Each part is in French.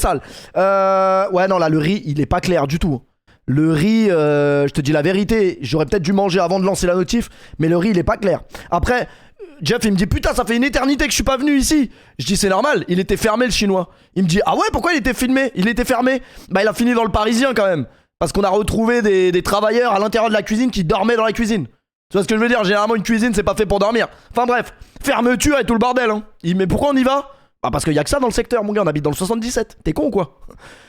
sale. Ouais, non, là, le riz, il est pas clair du tout. Le riz, je te dis la vérité, j'aurais peut-être dû manger avant de lancer la notif, mais le riz, il est pas clair. Après, Jeff, il me dit, putain, ça fait une éternité que je suis pas venu ici. Je dis, c'est normal, il était fermé, le chinois. Il me dit, ah ouais, pourquoi il était filmé? Il était fermé. Bah, il a fini dans le Parisien quand même. Parce qu'on a retrouvé des travailleurs à l'intérieur de la cuisine qui dormaient dans la cuisine. Tu vois ce que je veux dire? Généralement, une cuisine, c'est pas fait pour dormir. Enfin bref, fermeture et tout le bordel, hein. Il dit, mais pourquoi on y va? Bah parce qu'il y a que ça dans le secteur, mon gars, on habite dans le 77. T'es con ou quoi?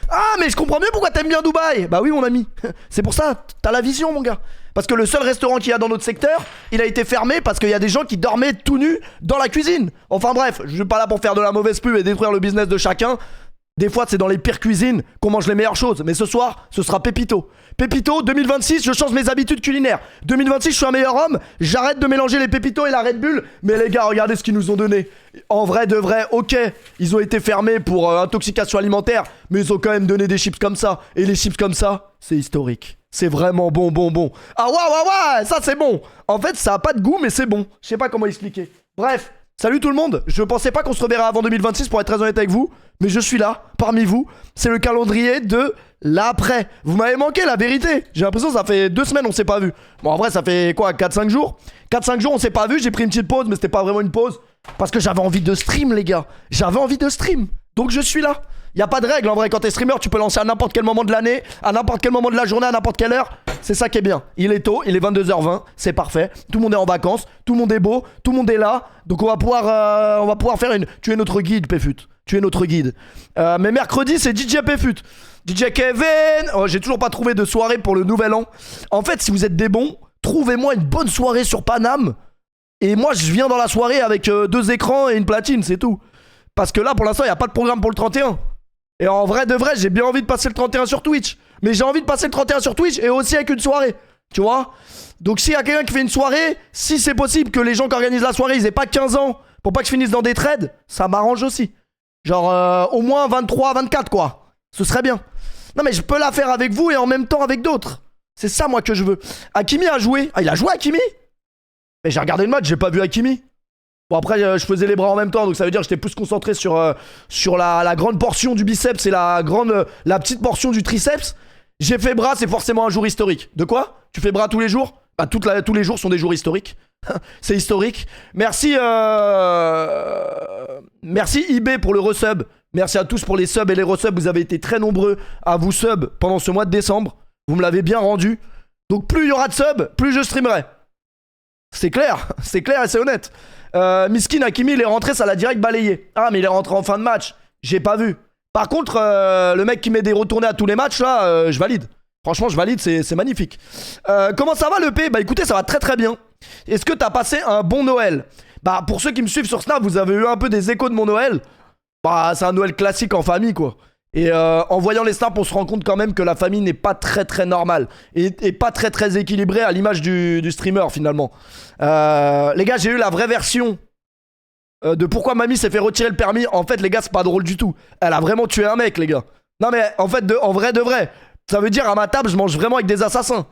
Ah, mais je comprends mieux pourquoi t'aimes bien Dubaï. Bah oui, mon ami. C'est pour ça, t'as la vision, mon gars. Parce que le seul restaurant qu'il y a dans notre secteur, il a été fermé parce qu'il y a des gens qui dormaient tout nus dans la cuisine. Enfin bref, je suis pas là pour faire de la mauvaise pub et détruire le business de chacun. Des fois, c'est dans les pires cuisines qu'on mange les meilleures choses. Mais ce soir, ce sera Pépito. Pépito, 2026, je change mes habitudes culinaires. 2026, je suis un meilleur homme. J'arrête de mélanger les Pépitos et la Red Bull. Mais les gars, regardez ce qu'ils nous ont donné. En vrai de vrai, ok, ils ont été fermés pour intoxication alimentaire. Mais ils ont quand même donné des chips comme ça. Et les chips comme ça, c'est historique. C'est vraiment bon. Ah ouais, ça c'est bon. En fait, ça a pas de goût, mais c'est bon. Je sais pas comment expliquer. Bref. Salut tout le monde, je pensais pas qu'on se reverrait avant 2026 pour être très honnête avec vous, mais je suis là, parmi vous, c'est le calendrier de l'après. Vous m'avez manqué la vérité, j'ai l'impression que ça fait 2 semaines on s'est pas vu. Bon en vrai ça fait quoi, 4-5 jours 4-5 jours on s'est pas vu, j'ai pris une petite pause mais c'était pas vraiment une pause, parce que j'avais envie de stream les gars, j'avais envie de stream, donc je suis là. Y a pas de règle en vrai, quand t'es streamer tu peux lancer à n'importe quel moment de l'année, à n'importe quel moment de la journée, à n'importe quelle heure. C'est ça qui est bien. Il est tôt, il est 22h20, c'est parfait. Tout le monde est en vacances, tout le monde est beau, tout le monde est là. Donc on va pouvoir faire une... Tu es notre guide Péfut, tu es notre guide. Mais mercredi c'est DJ Péfut, DJ Kevin. Oh, j'ai toujours pas trouvé de soirée pour le nouvel an. En fait si vous êtes des bons, trouvez-moi une bonne soirée sur Paname. Et moi je viens dans la soirée avec 2 écrans et une platine, c'est tout. Parce que là pour l'instant il n'y a pas de programme pour le 31. Et en vrai de vrai, j'ai bien envie de passer le 31 sur Twitch. Mais j'ai envie de passer le 31 sur Twitch et aussi avec une soirée. Tu vois? Donc s'il y a quelqu'un qui fait une soirée, si c'est possible que les gens qui organisent la soirée, ils aient pas 15 ans pour pas que je finisse dans des trades, ça m'arrange aussi. Genre au moins 23, 24 quoi. Ce serait bien. Non mais je peux la faire avec vous et en même temps avec d'autres. C'est ça moi que je veux. Hakimi a joué. Ah il a joué Hakimi? Mais j'ai regardé le match, j'ai pas vu Hakimi. Bon après je faisais les bras en même temps donc ça veut dire que j'étais plus concentré sur la grande portion du biceps et la petite portion du triceps. J'ai fait bras, c'est forcément un jour historique. De quoi? Tu fais bras tous les jours? Bah tous les jours sont des jours historiques. C'est historique. Merci merci eBay pour le resub. Merci à tous pour les subs et les resubs. Vous avez été très nombreux à vous sub pendant ce mois de décembre. Vous me l'avez bien rendu. Donc plus il y aura de subs, plus je streamerai. C'est clair et c'est honnête. Miskin Hakimi il est rentré, ça l'a direct balayé. Ah mais il est rentré en fin de match, j'ai pas vu. Par contre le mec qui met des retournés à tous les matchs là, je valide. Franchement je valide, c'est magnifique. Comment ça va le P? Bah écoutez ça va très très bien. Est-ce que t'as passé un bon Noël? Bah pour ceux qui me suivent sur Snap, vous avez eu un peu des échos de mon Noël. Bah c'est un Noël classique en famille quoi. Et en voyant les snaps, on se rend compte quand même que la famille n'est pas très très normale et pas très très équilibrée à l'image du streamer finalement. Les gars, j'ai eu la vraie version de pourquoi mamie s'est fait retirer le permis. En fait, les gars, c'est pas drôle du tout. Elle a vraiment tué un mec, les gars. Non mais en fait, en vrai de vrai, ça veut dire à ma table, je mange vraiment avec des assassins.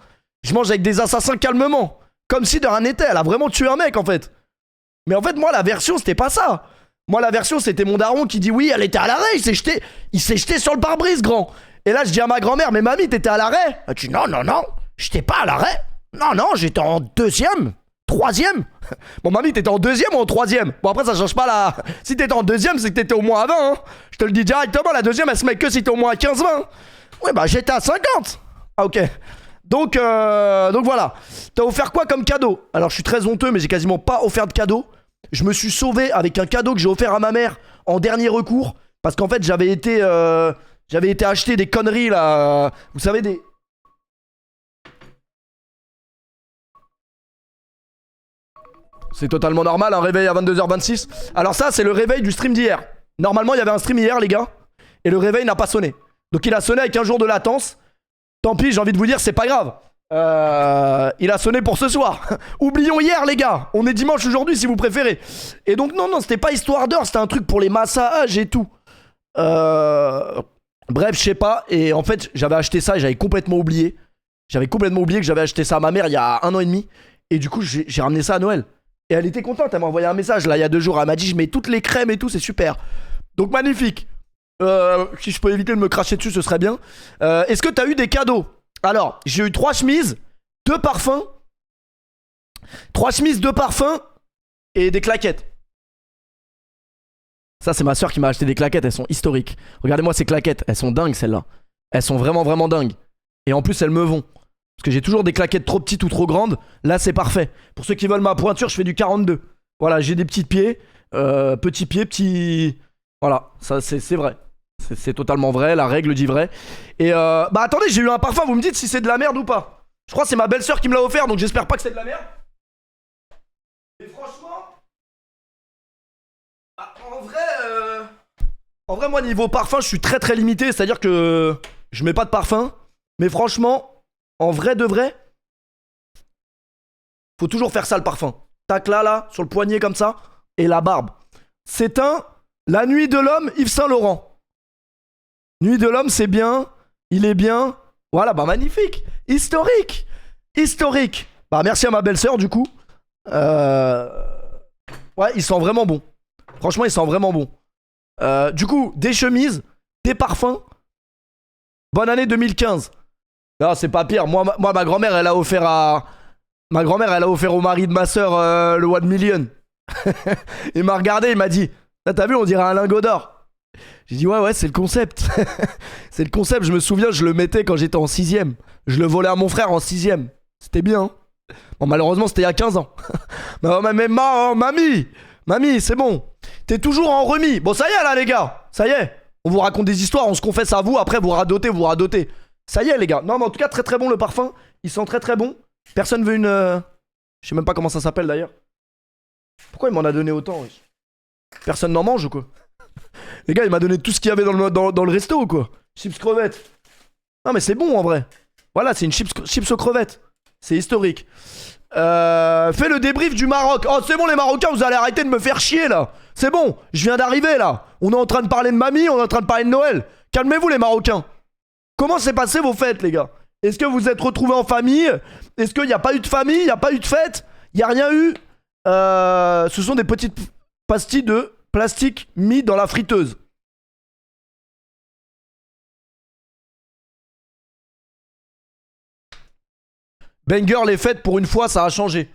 Je mange avec des assassins calmement, comme si de rien n'était. Elle a vraiment tué un mec en fait. Mais en fait, moi, la version, c'était pas ça. Moi, la version, c'était mon daron qui dit oui, elle était à l'arrêt, il s'est jeté sur le pare-brise, grand. Et là, je dis à ma grand-mère, mais mamie, t'étais à l'arrêt? Elle dit non, j'étais pas à l'arrêt. Non, j'étais en 2ème, 3ème. Bon, mamie, t'étais en 2ème ou en 3ème? Bon, après, ça change pas la. Si t'étais en 2ème, c'est que t'étais au moins à 20, hein. Je te le dis directement, la 2ème, elle se met que si t'es au moins à 15-20. Ouais, bah, j'étais à 50. Ah, ok. Donc voilà. T'as offert quoi comme cadeau? Alors, je suis très honteux, mais j'ai quasiment pas offert de cadeau. Je me suis sauvé avec un cadeau que j'ai offert à ma mère en dernier recours. Parce qu'en fait, j'avais été acheter des conneries là. Vous savez, des. C'est totalement normal, un réveil à 22h26. Alors, ça, c'est le réveil du stream d'hier. Normalement, il y avait un stream hier, les gars. Et le réveil n'a pas sonné. Donc, il a sonné avec un jour de latence. Tant pis, j'ai envie de vous dire, c'est pas grave. Il a sonné pour ce soir. Oublions hier les gars, on est dimanche aujourd'hui si vous préférez. Et donc non, c'était pas histoire d'heure, c'était un truc pour les massages et tout. Bref, je sais pas. Et en fait j'avais acheté ça et j'avais complètement oublié. Que j'avais acheté ça à ma mère il y a 1 an et demi. Et du coup j'ai ramené ça à Noël. Et elle était contente, elle m'a envoyé un message là il y a 2 jours. Elle m'a dit je mets toutes les crèmes et tout, c'est super. Donc magnifique. Si je peux éviter de me cracher dessus, ce serait bien. Est-ce que t'as eu des cadeaux? Alors, j'ai eu 3 chemises, 2 parfums. 3 chemises, 2 parfums et des claquettes. Ça, c'est ma soeur qui m'a acheté des claquettes, elles sont historiques. Regardez-moi ces claquettes, elles sont dingues celles-là. Elles sont vraiment, vraiment dingues. Et en plus, elles me vont. Parce que j'ai toujours des claquettes trop petites ou trop grandes. Là, c'est parfait. Pour ceux qui veulent ma pointure, je fais du 42. Voilà, j'ai des petits pieds. Petits pieds, petits... Voilà, ça c'est vrai. C'est totalement vrai, la règle dit vrai. Et bah attendez, j'ai eu un parfum, vous me dites si c'est de la merde ou pas. Je crois que c'est ma belle-sœur qui me l'a offert, donc j'espère pas que c'est de la merde. Mais franchement... Bah, en vrai, moi, niveau parfum, je suis très très limité. C'est-à-dire que je mets pas de parfum. Mais franchement, en vrai de vrai, faut toujours faire ça le parfum. Tac là, sur le poignet comme ça. Et la barbe. C'est un La Nuit de l'Homme, Yves Saint Laurent. Nuit de l'Homme, c'est bien. Il est bien. Voilà, bah magnifique. Historique. Historique. Bah merci à ma belle-sœur du coup. Ouais, il sent vraiment bon. Franchement, il sent vraiment bon. Du coup, des chemises, des parfums. Bonne année 2015. Non, c'est pas pire. Moi, ma grand-mère, elle a offert à... Ma grand-mère, elle a offert au mari de ma soeur le 1 million. Il m'a regardé, il m'a dit, là, t'as vu, on dirait un lingot d'or. J'ai dit, ouais, c'est le concept. C'est le concept, je me souviens, je le mettais quand j'étais en 6ème. Je le volais à mon frère en 6ème. C'était bien. Hein. Bon, malheureusement, c'était il y a 15 ans. Mais mamie, c'est bon. T'es toujours en remis. Bon, ça y est, là, les gars. Ça y est. On vous raconte des histoires, on se confesse à vous. Après, vous radotez. Ça y est, les gars. Non, mais en tout cas, très très bon le parfum. Il sent très très bon. Personne veut une... Je sais même pas comment ça s'appelle, d'ailleurs. Pourquoi il m'en a donné autant, wesh? Personne n'en mange ou quoi? Les gars, il m'a donné tout ce qu'il y avait dans le resto ou quoi? Chips crevettes. Non, mais c'est bon, en vrai. Voilà, c'est une chips aux crevettes. C'est historique. Fais le débrief du Maroc. Oh, c'est bon, les Marocains, vous allez arrêter de me faire chier là. C'est bon, je viens d'arriver là. On est en train de parler de mamie, on est en train de parler de Noël. Calmez-vous, les Marocains. Comment s'est passé vos fêtes, les gars? Est-ce que vous êtes retrouvés en famille? Est-ce qu'il n'y a pas eu de famille? Il n'y a pas eu de fête? Il n'y a rien eu? Ce sont des petites pastilles de plastique mis dans la friteuse. Banger, les fêtes, pour une fois, ça a changé.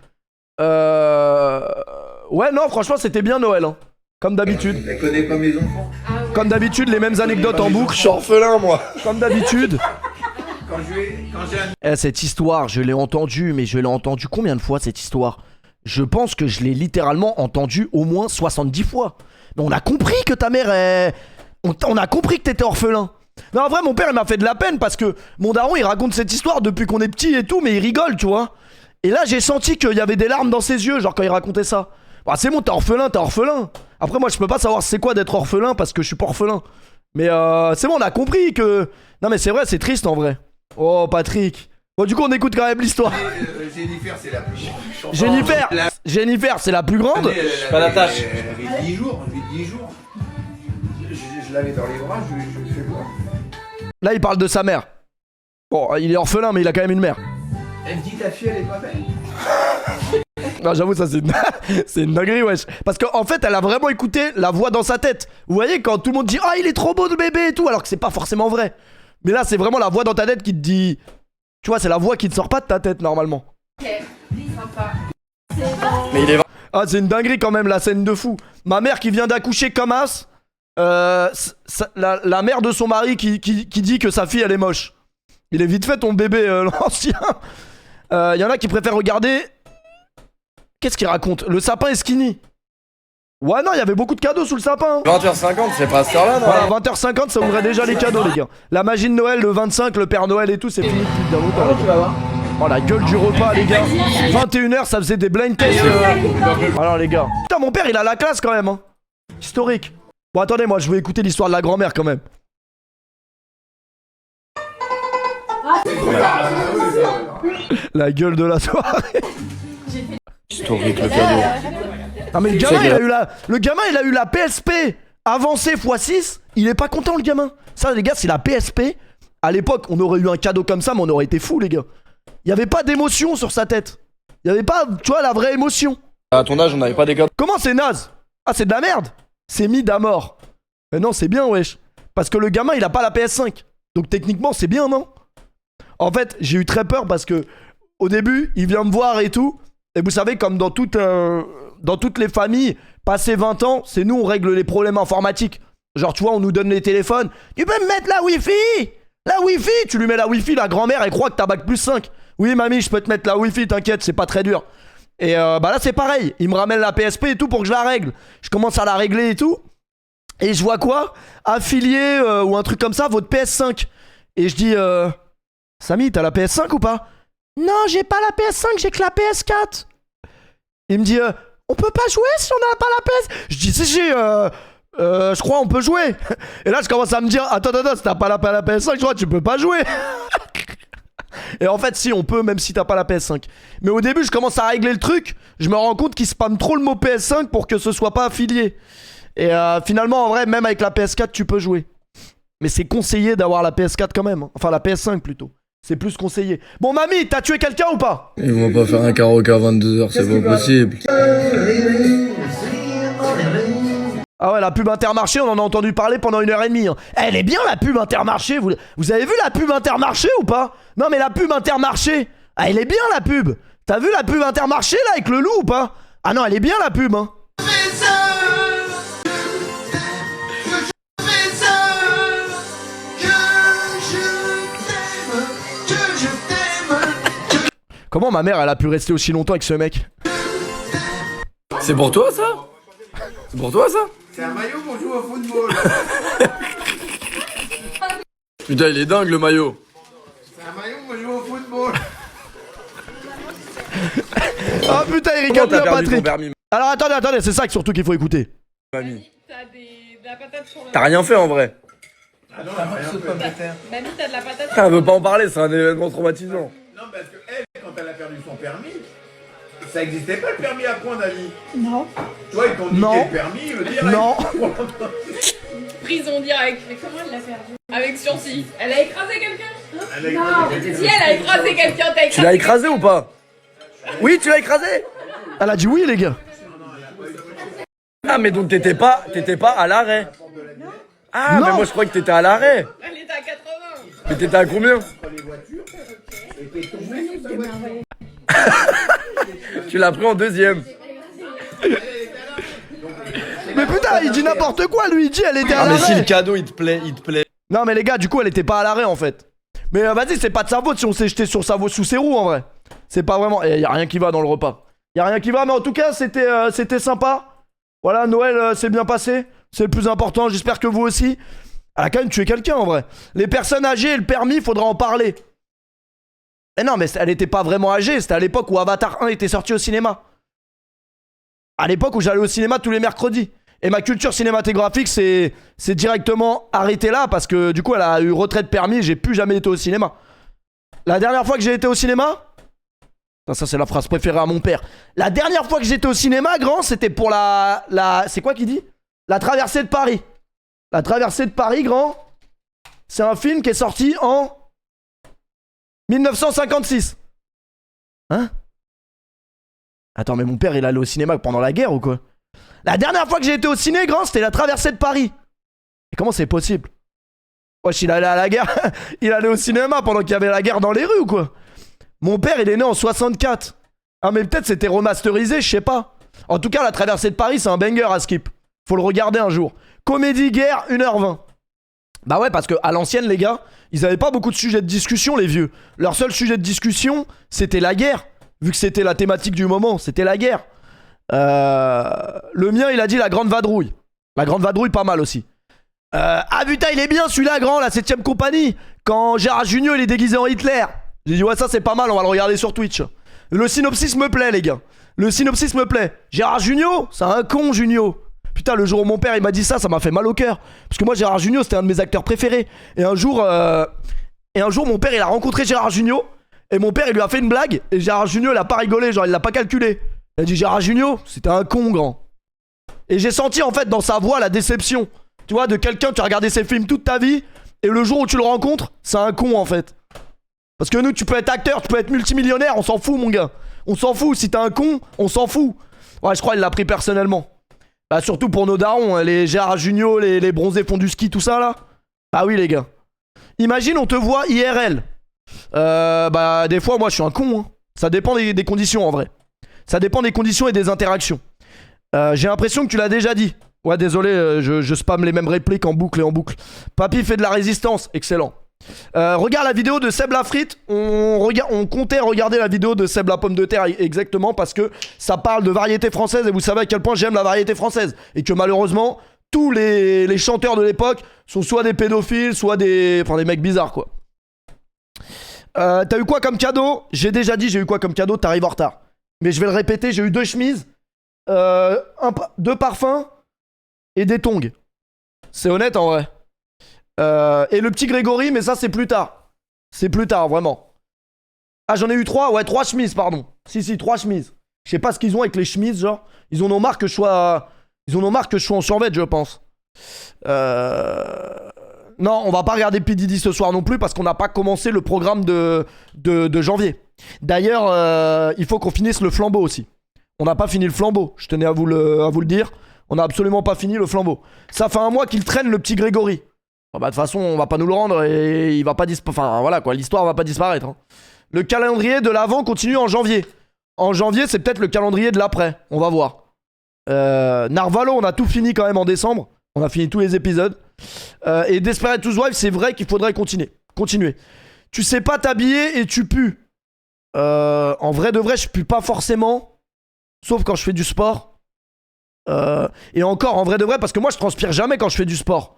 Ouais, non, franchement, c'était bien Noël. Hein. Comme d'habitude. Elle connaît pas mes enfants. Comme d'habitude, les mêmes anecdotes en boucle. Je suis orphelin, moi. Comme d'habitude. Quand j'ai un... Cette histoire, je l'ai entendue, mais je l'ai entendue combien de fois, cette histoire? Je pense que je l'ai littéralement entendue au moins 70 fois. Mais on a compris que ta mère est... On a compris que t'étais orphelin. Non, en vrai, mon père, il m'a fait de la peine parce que mon daron, il raconte cette histoire depuis qu'on est petit et tout, mais il rigole, tu vois. Et là, j'ai senti qu'il y avait des larmes dans ses yeux, genre quand il racontait ça. Bah, c'est bon, t'es orphelin. Après, moi, je peux pas savoir c'est quoi d'être orphelin parce que je suis pas orphelin. Mais c'est bon, on a compris que... Non, mais c'est vrai, c'est triste en vrai. Oh, Patrick. Bon, du coup, on écoute quand même l'histoire. Jennifer, c'est la plus... Jennifer, c'est la plus grande. Pas d'attache. Elle avait 10 jours. Je l'avais dans les bras, je le fais voir. Là, il parle de sa mère. Bon, il est orphelin, mais il a quand même une mère. Elle me dit ta fille, elle est pas belle. Non, j'avoue, ça c'est une dinguerie, wesh. Parce qu'en fait, elle a vraiment écouté la voix dans sa tête. Vous voyez, quand tout le monde dit ah, il est trop beau le bébé et tout, alors que c'est pas forcément vrai. Mais là, c'est vraiment la voix dans ta tête qui te dit. Tu vois, c'est la voix qui ne sort pas de ta tête normalement. Ok, sympa. Mais il est. Ah, c'est une dinguerie quand même, la scène de fou. Ma mère qui vient d'accoucher comme as. La mère de son mari qui dit que sa fille elle est moche. Il est vite fait ton bébé, l'ancien. Y en a qui préfèrent regarder. Qu'est-ce qu'il raconte? Le sapin est skinny. Ouais, non, il y avait beaucoup de cadeaux sous le sapin. 20h50, c'est pas à cette heure-là, non? Voilà, 20h50, ça ouvrait déjà les cadeaux, les gars. La magie de Noël, le 25, le Père Noël et tout, c'est fini depuis bien longtemps. Tu vas voir. Oh, la gueule du repas, les gars. 21h, ça faisait des blind tests. Alors, les gars. Putain, mon père, il a la classe quand même, hein. Historique. Bon, attendez, moi, je veux écouter l'histoire de la grand-mère quand même. La gueule de la soirée. Historique, le cadeau. Non, mais le gamin, il a eu la PSP avancée x6. Il est pas content, le gamin. Ça, les gars, c'est la PSP. À l'époque, on aurait eu un cadeau comme ça, mais on aurait été fous, les gars. Il y avait pas d'émotion sur sa tête. Il y avait pas, tu vois, la vraie émotion. À ton âge, on n'avait pas des cadeaux. Comment c'est naze? Ah, c'est de la merde. C'est mis d'à mort. Mais non, c'est bien, wesh. Parce que le gamin, il a pas la PS5. Donc techniquement, c'est bien, non? En fait, j'ai eu très peur parce que au début, il vient me voir et tout. Et vous savez, comme dans toutes les familles, passé 20 ans, c'est nous, on règle les problèmes informatiques. Genre, tu vois, on nous donne les téléphones. Tu peux me mettre la Wi-Fi? La Wi-Fi? Tu lui mets la Wi-Fi, la grand-mère, elle croit que t'as bac plus 5. Oui, mamie, je peux te mettre la Wi-Fi, t'inquiète, c'est pas très dur. Et bah là, c'est pareil. Il me ramène la PSP et tout pour que je la règle. Je commence à la régler et tout. Et je vois quoi? Affilié ou un truc comme ça, votre PS5. Et je dis, Samy, t'as la PS5 ou pas? Non, j'ai pas la PS5, j'ai que la PS4. Il me dit, on peut pas jouer si on n'a pas la PS. Je dis, si, je crois on peut jouer. Et là, je commence à me dire, attends, si t'as pas la PS5, je crois tu peux pas jouer. Et en fait, si, on peut, même si t'as pas la PS5. Mais au début, je commence à régler le truc. Je me rends compte qu'il spamme trop le mot PS5 pour que ce soit pas affilié. Et finalement, en vrai, même avec la PS4, tu peux jouer. Mais c'est conseillé d'avoir la PS4 quand même. Enfin, la PS5 plutôt. C'est plus conseillé. Bon, mamie, t'as tué quelqu'un ou pas? Ils vont pas faire un karaoké à 22h, c'est pas possible. Ah ouais, la pub Intermarché, on en a entendu parler pendant 1h30. Hein. Elle est bien la pub Intermarché. Vous avez vu la pub Intermarché ou pas? Non, mais la pub Intermarché. Ah, elle est bien la pub. T'as vu la pub Intermarché là avec le loup ou pas? Ah non, elle est bien la pub. Hein. Comment ma mère elle a pu rester aussi longtemps avec ce mec? C'est pour toi ça? C'est pour toi ça? C'est un maillot pour jouer au football. Putain, il est dingue le maillot. C'est un maillot pour jouer au football. Ah putain, il Comment rigole t'as bien perdu ton Patrick. permis, Alors attendez, c'est ça surtout qu'il faut écouter. mamie? T'as de la patate sur le... T'as rien fait en vrai. Ah non, la morceau de pomme de terre. Mamie, t'as de la patate Elle veut pas en parler, c'est un événement traumatisant. Non, parce que elle, quand elle a perdu son permis, ça existait pas le permis à point d'avis. Non. Tu vois, ils t'ont Non. niqué le permis, le direct. Non. Prison direct. Mais comment elle l'a perdu? Avec sursis. Elle a écrasé quelqu'un? Elle a Non. écrasé Si elle a écrasé quelqu'un, t'as écrasé. Tu l'as écrasé ou pas? Oui, tu l'as écrasé. Elle a dit oui les gars. Ah, mais donc t'étais pas à l'arrêt. Ah, Non. mais moi je crois que t'étais à l'arrêt. Elle était à 80. Mais t'étais à combien? Tu l'as pris en deuxième. Mais putain, il dit n'importe quoi lui, il dit elle était à Ah, mais si l'arrêt. le cadeau il te plaît. Non mais les gars, du coup elle était pas à l'arrêt en fait. Mais vas-y, c'est pas de sa faute si on s'est jeté sous ses roues en vrai. C'est pas vraiment. Et y a rien qui va dans le repas. Y a rien qui va, mais en tout cas c'était sympa. Voilà, Noël s'est bien passé. C'est le plus important, j'espère que vous aussi. Elle a quand même tué quelqu'un en vrai. Les personnes âgées et le permis, faudra en parler. Et non, mais elle était pas vraiment âgée, c'était à l'époque où Avatar 1 était sorti au cinéma. À l'époque où j'allais au cinéma tous les mercredis. Et ma culture cinématographique c'est directement arrêté là parce que du coup elle a eu retrait de permis et j'ai plus jamais été au cinéma. La dernière fois que j'ai été au cinéma, ça c'est la phrase préférée à mon père. La dernière fois que j'étais au cinéma, grand, c'était pour c'est quoi qu'il dit? La traversée de Paris. La traversée de Paris, grand, c'est un film qui est sorti en 1956. Hein? Attends, mais mon père il allait au cinéma pendant la guerre ou quoi? La dernière fois que j'ai été au ciné, grand, c'était la traversée de Paris. Et comment c'est possible? Wesh, il allait à la guerre. Il allait au cinéma pendant qu'il y avait la guerre dans les rues ou quoi? Mon père, il est né en 64. Ah, mais peut-être c'était remasterisé, je sais pas. En tout cas, la traversée de Paris, c'est un banger à skip. Faut le regarder un jour. Comédie guerre, 1h20. Bah ouais, parce que à l'ancienne, les gars, ils avaient pas beaucoup de sujets de discussion, les vieux. Leur seul sujet de discussion, c'était la guerre. Vu que c'était la thématique du moment, c'était la guerre. Le mien, il a dit la grande vadrouille. La grande vadrouille, pas mal aussi. Ah putain, il est bien celui-là, grand, la 7ème compagnie. Quand Gérard Junior il est déguisé en Hitler. J'ai dit ouais, ça c'est pas mal, on va le regarder sur Twitch. Le synopsis me plaît, les gars. Le synopsis me plaît. Gérard Junior, c'est un con, Junior. Putain, le jour où mon père il m'a dit ça m'a fait mal au cœur. Parce que moi, Gérard Junior, c'était un de mes acteurs préférés. Et un jour, mon père il a rencontré Gérard Junior. Et mon père il lui a fait une blague. Et Gérard Junior il a pas rigolé, genre il l'a pas calculé. Il a dit Gérard Junior, c'était un con, grand. Et j'ai senti en fait dans sa voix la déception. Tu vois, de quelqu'un, tu as regardé ses films toute ta vie. Et le jour où tu le rencontres, c'est un con en fait. Parce que nous, tu peux être acteur, tu peux être multimillionnaire, on s'en fout, mon gars. On s'en fout, si t'es un con, on s'en fout. Ouais, je crois qu'il l'a pris personnellement. Bah, surtout pour nos darons, les Gérard Junior, les bronzés font du ski, tout ça là. Ah oui, les gars. Imagine, on te voit IRL. Bah, des fois, moi, je suis un con. Hein. Ça dépend des conditions, en vrai. Ça dépend des conditions et des interactions. J'ai l'impression que tu l'as déjà dit. Ouais, désolé, je spamme les mêmes répliques en boucle et en boucle. Papy fait de la résistance. Excellent. Regarde la vidéo de Seb Lafrite. On comptait regarder la vidéo de Seb la pomme de terre exactement parce que ça parle de variété française et vous savez à quel point j'aime la variété française. Et que malheureusement, tous les chanteurs de l'époque sont soit des pédophiles, soit des mecs bizarres, quoi. T'as eu quoi comme cadeau? J'ai déjà dit j'ai eu quoi comme cadeau, t'arrives en retard. Mais je vais le répéter, j'ai eu 2 chemises, 2 parfums et des tongs. C'est honnête en vrai. Et le petit Grégory, mais ça c'est plus tard. C'est plus tard, vraiment. Ah, j'en ai eu 3, ouais, 3 chemises, pardon. Si, 3 chemises. Je sais pas ce qu'ils ont avec les chemises, genre. Ils en ont marre que je sois en survêt, je pense. Non, on va pas regarder P. Diddy ce soir non plus parce qu'on n'a pas commencé le programme de janvier. D'ailleurs, il faut qu'on finisse le flambeau aussi. On n'a pas fini le flambeau, je tenais à vous le dire. On n'a absolument pas fini le flambeau. Ça fait un mois qu'il traîne le petit Grégory. Bah, de toute façon, on va pas nous le rendre et il va pas disparaître. Enfin, voilà quoi, l'histoire va pas disparaître. Hein. Le calendrier de l'avant continue en janvier. En janvier, c'est peut-être le calendrier de l'après. On va voir. Narvalo, on a tout fini quand même en décembre. On a fini tous les épisodes. Et Desperate Housewives, c'est vrai qu'il faudrait continuer. Tu sais pas t'habiller et tu pues. En vrai de vrai, je pue pas forcément. Sauf quand je fais du sport. Et encore, en vrai de vrai, parce que moi, je transpire jamais quand je fais du sport.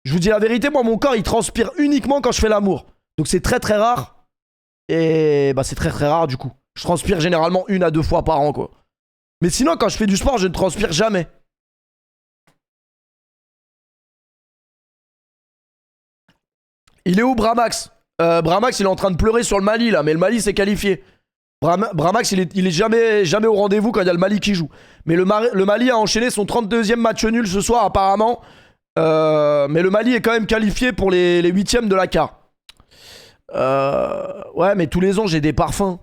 Je vous dis la vérité, moi, mon corps, il transpire uniquement quand je fais l'amour. Donc c'est très très rare. Et bah, c'est très très rare du coup. Je transpire généralement 1 à 2 fois par an, quoi. Mais sinon, quand je fais du sport, je ne transpire jamais. Il est où Bramax? Bramax, il est en train de pleurer sur le Mali là, mais le Mali s'est qualifié. Bramax, il est jamais au rendez-vous quand il y a le Mali qui joue. Mais le Mali a enchaîné son 32e match nul ce soir apparemment. Mais le Mali est quand même qualifié pour les 8e de la CAR. Ouais, mais tous les ans j'ai des parfums.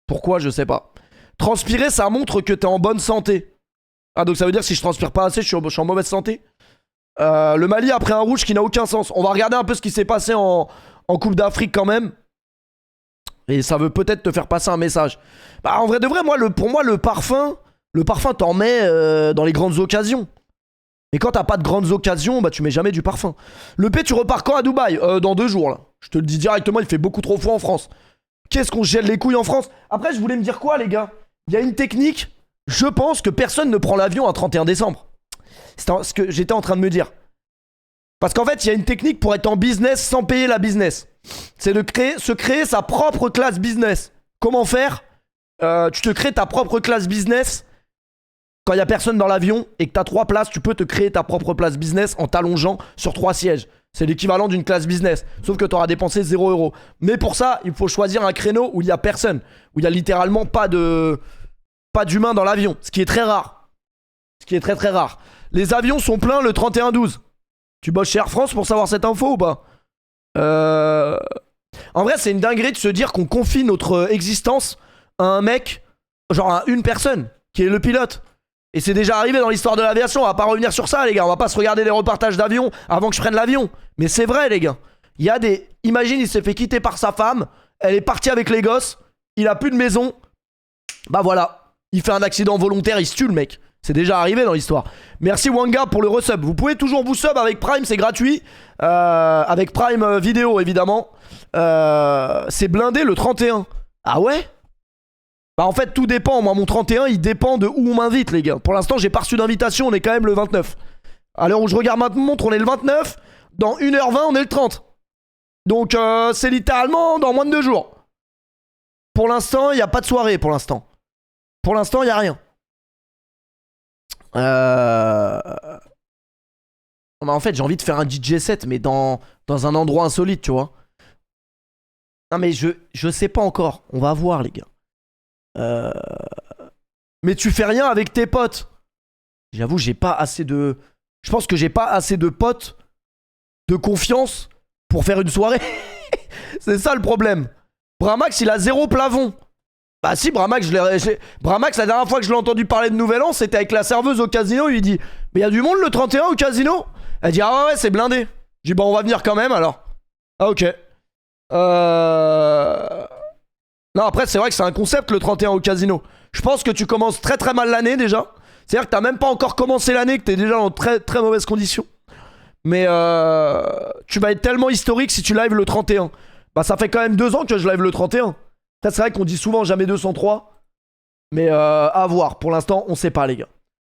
Pourquoi? Je sais pas. Transpirer, ça montre que t'es en bonne santé. Ah, donc ça veut dire que si je transpire pas assez, je suis en mauvaise santé? Le Mali a pris un rouge qui n'a aucun sens. On va regarder un peu ce qui s'est passé en Coupe d'Afrique quand même. Et ça veut peut-être te faire passer un message. Bah en vrai de vrai, pour moi le parfum t'en mets dans les grandes occasions. Mais quand t'as pas de grandes occasions, bah tu mets jamais du parfum. Le P, tu repars quand à Dubaï? Dans 2 jours là. Je te le dis directement, il fait beaucoup trop froid en France. Qu'est-ce qu'on gèle les couilles en France? Après, je voulais me dire quoi les gars? Il y a une technique, je pense que personne ne prend l'avion à 31 décembre. C'est ce que j'étais en train de me dire. Parce qu'en fait, il y a une technique pour être en business sans payer la business. C'est de se créer sa propre classe business. Comment faire? Tu te crées ta propre classe business. Quand il n'y a personne dans l'avion et que tu as 3 places, tu peux te créer ta propre place business en t'allongeant sur 3 sièges. C'est l'équivalent d'une classe business. Sauf que tu auras dépensé 0€. Mais pour ça, il faut choisir un créneau où il n'y a personne. Où il n'y a littéralement pas d'humain dans l'avion. Ce qui est très rare. Ce qui est très très rare. Les avions sont pleins le 31-12. Tu bosses chez Air France pour savoir cette info ou pas? En vrai, c'est une dinguerie de se dire qu'on confie notre existence à un mec, genre à une personne, qui est le pilote. Et c'est déjà arrivé dans l'histoire de l'aviation. On va pas revenir sur ça, les gars. On va pas se regarder les reportages d'avion avant que je prenne l'avion. Mais c'est vrai, les gars. Il y a des... Imagine, il s'est fait quitter par sa femme. Elle est partie avec les gosses. Il a plus de maison. Bah voilà. Il fait un accident volontaire, il se tue, le mec. C'est déjà arrivé dans l'histoire. Merci Wanga pour le resub. Vous pouvez toujours vous sub avec Prime, c'est gratuit. Avec Prime vidéo, évidemment. C'est blindé le 31. Ah ouais? Bah en fait tout dépend, moi mon 31 il dépend de où on m'invite les gars. Pour l'instant j'ai pas reçu d'invitation, on est quand même le 29. À l'heure où je regarde ma montre on est le 29. Dans 1h20 on est le 30. Donc c'est littéralement dans moins de 2 jours. Pour l'instant il n'y a pas de soirée pour l'instant. Pour l'instant il n'y a rien. En fait j'ai envie de faire un DJ set mais dans un endroit insolite tu vois. Non mais je sais pas encore, on va voir les gars. Mais tu fais rien avec tes potes. J'avoue, j'ai pas assez de... Je pense que j'ai pas assez de potes de confiance pour faire une soirée. C'est ça le problème. Bramax, il a 0 plafond. Bah si, Bramax, Bramax, la dernière fois que je l'ai entendu parler de Nouvel An, c'était avec la serveuse au casino. Il lui dit, mais il y a du monde le 31 au casino? Elle dit, ah ouais, c'est blindé. J'ai dit bah on va venir quand même alors. Ah ok. Non après c'est vrai que c'est un concept le 31 au casino. Je pense que tu commences très très mal l'année déjà. C'est-à-dire que t'as même pas encore commencé l'année, que t'es déjà dans très très mauvaises conditions. Mais tu vas être tellement historique si tu live le 31. Bah ça fait quand même 2 ans que je live le 31. Après c'est vrai qu'on dit souvent jamais 203. Mais à voir. Pour l'instant on sait pas les gars.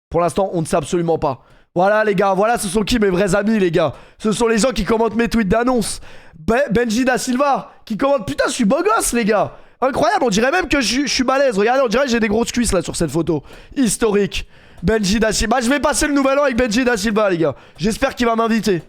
Pour l'instant on ne sait absolument pas. Voilà les gars, voilà ce sont qui mes vrais amis les gars. Ce sont les gens qui commentent mes tweets d'annonce. Benji da Silva qui commente putain je suis beau gosse les gars. Incroyable, on dirait même que je suis balèze. Regardez, on dirait que j'ai des grosses cuisses là sur cette photo. Historique. Benji da Silva. Bah, je vais passer le nouvel an avec Benji da Silva les gars. J'espère qu'il va m'inviter.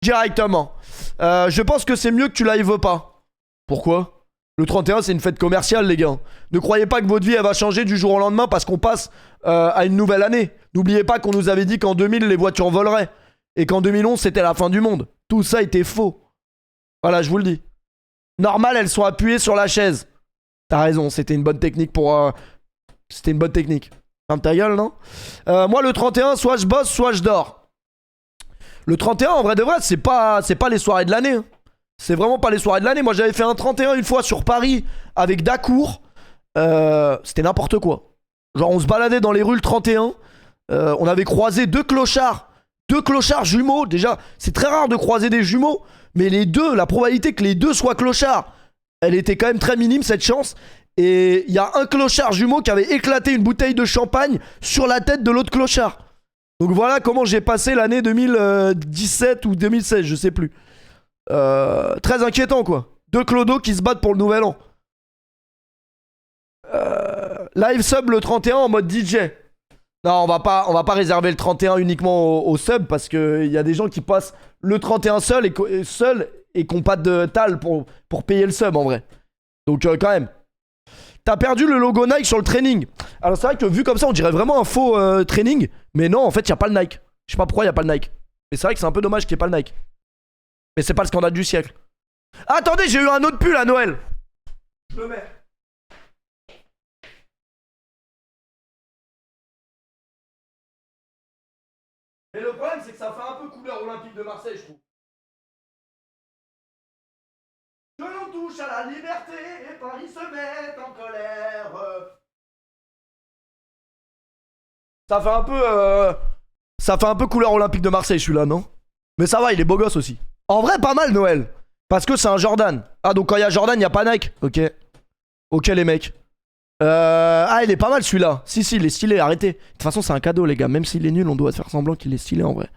Directement. Je pense que c'est mieux que tu live pas. Pourquoi ? Le 31 c'est une fête commerciale les gars. Ne croyez pas que votre vie elle va changer du jour au lendemain parce qu'on passe à une nouvelle année. N'oubliez pas qu'on nous avait dit qu'en 2000 les voitures voleraient. Et qu'en 2011 c'était la fin du monde. Tout ça était faux. Voilà je vous le dis. Normal elles sont appuyées sur la chaise. T'as raison c'était une bonne technique pour... C'était une bonne technique. Ferme ta gueule non moi le 31 soit je bosse soit je dors. Le 31 en vrai de vrai c'est pas les soirées de l'année hein. C'est vraiment pas les soirées de l'année. Moi j'avais fait un 31 une fois sur Paris avec Dacour. C'était n'importe quoi. Genre on se baladait dans les rues le 31. On avait croisé 2 clochards. 2 clochards jumeaux. Déjà c'est très rare de croiser des jumeaux. Mais les deux, la probabilité que les deux soient clochards, elle était quand même très minime cette chance. Et il y a un clochard jumeau qui avait éclaté une bouteille de champagne sur la tête de l'autre clochard. Donc voilà comment j'ai passé l'année 2017 ou 2016, je sais plus. Très inquiétant quoi. 2 clodos qui se battent pour le nouvel an. Live sub le 31 en mode DJ. Non, on va pas réserver le 31 uniquement au sub parce que il y a des gens qui passent le 31 seul et qui n'ont pas de tal pour payer le sub en vrai. Donc quand même. T'as perdu le logo Nike sur le training. Alors c'est vrai que vu comme ça on dirait vraiment un faux training. Mais non en fait il n'y a pas le Nike. Je sais pas pourquoi il n'y a pas le Nike. Mais c'est vrai que c'est un peu dommage qu'il n'y ait pas le Nike. Mais c'est pas le scandale du siècle. Ah, attendez, j'ai eu un autre pull à Noël. Je le mets. Mais le problème, c'est que ça fait un peu couleur olympique de Marseille, je trouve. Que l'on touche à la liberté et Paris se met en colère. Ça fait un peu couleur olympique de Marseille, celui-là, non? Mais ça va, il est beau gosse aussi. En vrai, pas mal Noël. Parce que c'est un Jordan. Ah, donc quand il y a Jordan, il n'y a pas Nike. Ok. Ok, les mecs. Ah, il est pas mal celui-là. Si, il est stylé, arrêtez. De toute façon, c'est un cadeau, les gars. Même s'il est nul, on doit faire semblant qu'il est stylé en vrai.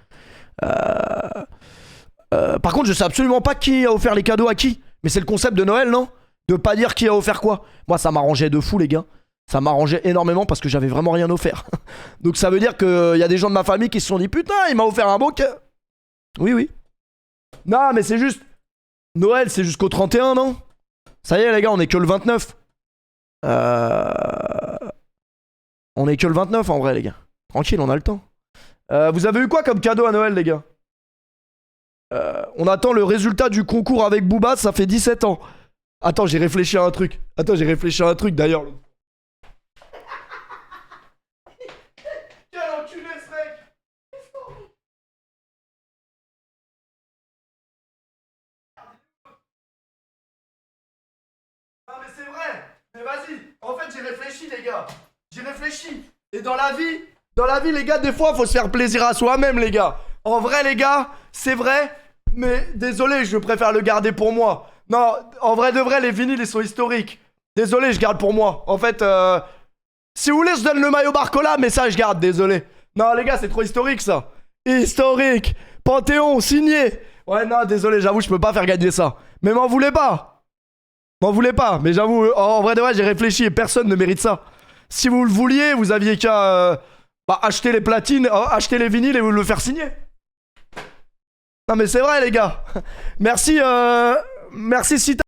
Par contre, je sais absolument pas qui a offert les cadeaux à qui. Mais c'est le concept de Noël, non? De pas dire qui a offert quoi. Moi, ça m'arrangeait de fou, les gars. Ça m'arrangeait énormément parce que j'avais vraiment rien offert. Donc ça veut dire qu'il y a des gens de ma famille qui se sont dit putain, il m'a offert un bouquet. Oui. Non, mais c'est juste. Noël, c'est jusqu'au 31, non? Ça y est, les gars, on est que le 29. On est que le 29 en vrai, les gars. Tranquille, on a le temps. Vous avez eu quoi comme cadeau à Noël, les gars? On attend le résultat du concours avec Booba, ça fait 17 ans. Attends, j'ai réfléchi à un truc. D'ailleurs. Quel enculé ce mec! Non mais c'est vrai. Mais vas-y. En fait j'ai réfléchi les gars. J'ai réfléchi. Et dans la vie les gars, des fois faut se faire plaisir à soi-même les gars. En vrai les gars, c'est vrai. Mais désolé, je préfère le garder pour moi. Non, en vrai de vrai, les vinyles ils sont historiques. Désolé, je garde pour moi. En fait, si vous voulez, je donne le maillot Barcola, mais ça je garde, désolé. Non les gars, c'est trop historique ça. Historique. Panthéon, signé. Ouais non, désolé, j'avoue, je peux pas faire gagner ça. Mais m'en voulez pas. Mais j'avoue, en vrai de vrai, j'ai réfléchi et personne ne mérite ça. Si vous le vouliez, vous aviez qu'à acheter les platines, acheter les vinyles et vous le faire signer. Non mais c'est vrai les gars. Merci Cita.